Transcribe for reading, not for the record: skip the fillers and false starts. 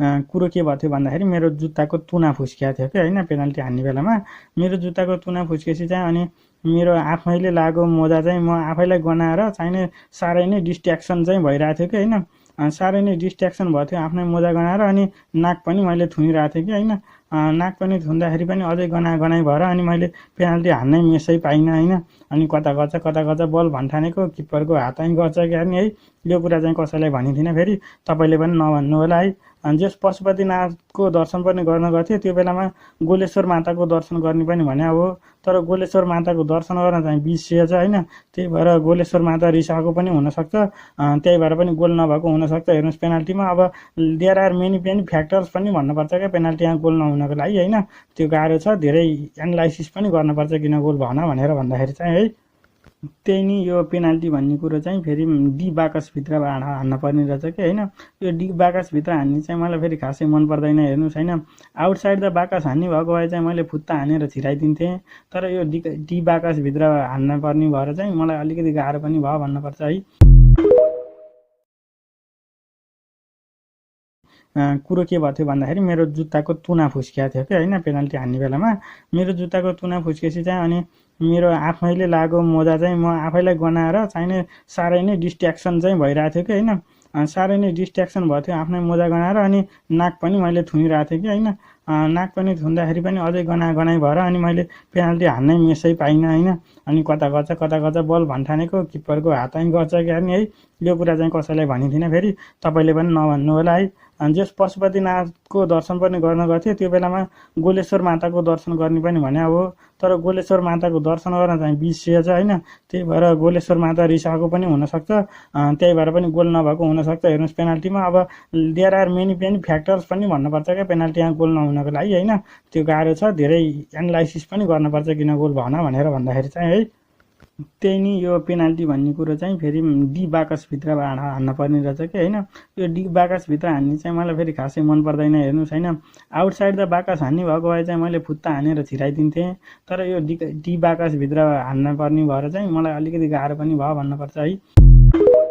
कुरो के भयो थियो भन्दाखेरि मेरो जुत्ताको तुना फुस्किएको थियो कि होइन, पेनल्टी हान्ने बेलामा मेरो जुत्ताको तुना फुस्केपछि चाहिँ अनि मेरो आफैले लागेको मोजा चाहिँ म आफैलाई गनाएर चाहिने साह्रै नै डिस्ट्र्याक्सन चाहिँ भइरहेको थियो कि होइन, साह्रै नै डिस्ट्र्याक्सन भएको थियो आफ्नै मोजा गनाएर। अनि नाक पनि मैले थुनिरहेको थिएँ कि होइन, नाक पनि थुन्दाखेरि पनि अझै गनाइ भएर अनि मैले पेनल्टी हान्नै मिसै पाइनँ होइन। अनि कता गर्छ बल भन्ठानेको किप्परको हात चाहिँ गर्छ क्या नि है। यो कुरा चाहिँ कसैलाई भनिदिनँ, फेरि तपाईँले पनि नभन्नु होला है। जस पशुपतिनाथको दर्शन पनि गर्न गर्थ्यो त्यो बेलामा गोलेश्वर माताको दर्शन गर्ने पनि भने हो, तर गोलेश्वर माताको दर्शन गर्न चाहिँ बिर्सिएछ होइन। त्यही भएर गोलेश्वर माता रिसाएको पनि हुनसक्छ, त्यही भएर पनि गोल नभएको हुनसक्छ। हेर्नुहोस् पेनाल्टीमा अब देयर आर मेनी फ्याक्टर्स पनि भन्नुपर्छ क्या पेनाल्टीमा गोल नहुनको लागि होइन। त्यो गाह्रो छ, धेरै एनालाइसिस पनि गर्नुपर्छ किन गोल भएन भनेर भन्दाखेरि चाहिँ है। त्यही नि यो पेनाल्टी भन्ने कुरो चाहिँ फेरि डी बाकसभित्र हान्न पर्ने रहेछ कि होइन। यो डी बाकसभित्र हान्ने चाहिँ मलाई फेरि खासै मन पर्दैन। हेर्नुहोस् होइन, आउटसाइड द बाकस हान्ने भएको भए चाहिँ मैले फुत्ता हानेर छिराइदिन्थेँ, तर यो डी बाकसभित्र हान्न पर्ने भएर चाहिँ मलाई अलिकति गाह्रो पनि भयो भन्नुपर्छ है। कुरो के भयो थियो भन्दाखेरि मेरो जुत्ताको तुना फुस्किएको थियो कि होइन, पेनल्टी हान्ने बेलामा मेरो जुत्ताको तुना फुस्केपछि चाहिँ अनि मेरो आफैले लागेको मोजा चाहिँ म आफैलाई गनाएर चाहिने साह्रै नै डिस्ट्र्याक्सन चाहिँ भइरहेको थियो कि होइन, साह्रै नै डिस्ट्र्याक्सन भएको थियो आफ्नै मोजा गनाएर। अनि नाक पनि मैले थुनिरहेको थिएँ कि होइन, नाक पनि थुन्दाखेरि पनि अझै गनाइ भएर अनि मैले पेनल्टी हान्नै मिसै पाइनँ होइन। अनि कता गर्छ बल भन्ठानेको किप्परको हात चाहिँ गर्छ क्या नि है। यो कुरा चाहिँ कसैलाई भनिदिनँ, फेरि तपाईँले पनि नभन्नु होला है। जस पशुपतिनाथको दर्शन पनि गर्न गर्थ्यो त्यो बेलामा गोलेश्वर माताको दर्शन गर्ने पनि भने हो, तर गोलेश्वर माताको दर्शन गर्न चाहिँ बिर्सिएछ होइन। त्यही भएर गोलेश्वर माता रिसाएको पनि हुनसक्छ, त्यही भएर पनि गोल नभएको हुनसक्छ। हेर्नुहोस् पेनाल्टीमा अब देयर आर मेनी फ्याक्टर्स पनि भन्नुपर्छ क्या पेनाल्टीमा गोल नहुनको लागि होइन। त्यो गाह्रो छ, धेरै एनालाइसिस पनि गर्नुपर्छ किन गोल भएन भनेर भन्दाखेरि चाहिँ है। त्यही नि यो पेनाल्टी भन्ने कुरो चाहिँ फेरि डी बाकसभित्र हान्न पर्ने रहेछ कि होइन। यो डी बाकसभित्र हान्ने चाहिँ मलाई फेरि खासै मन पर्दैन। हेर्नुहोस् होइन, आउटसाइड द बाकस हान्ने भएको भए चाहिँ मैले फुत्ता हानेर छिराइदिन्थेँ, तर यो डी बाकसभित्र हान्न पर्ने भएर चाहिँ मलाई अलिकति गाह्रो पनि भयो भन्नुपर्छ है।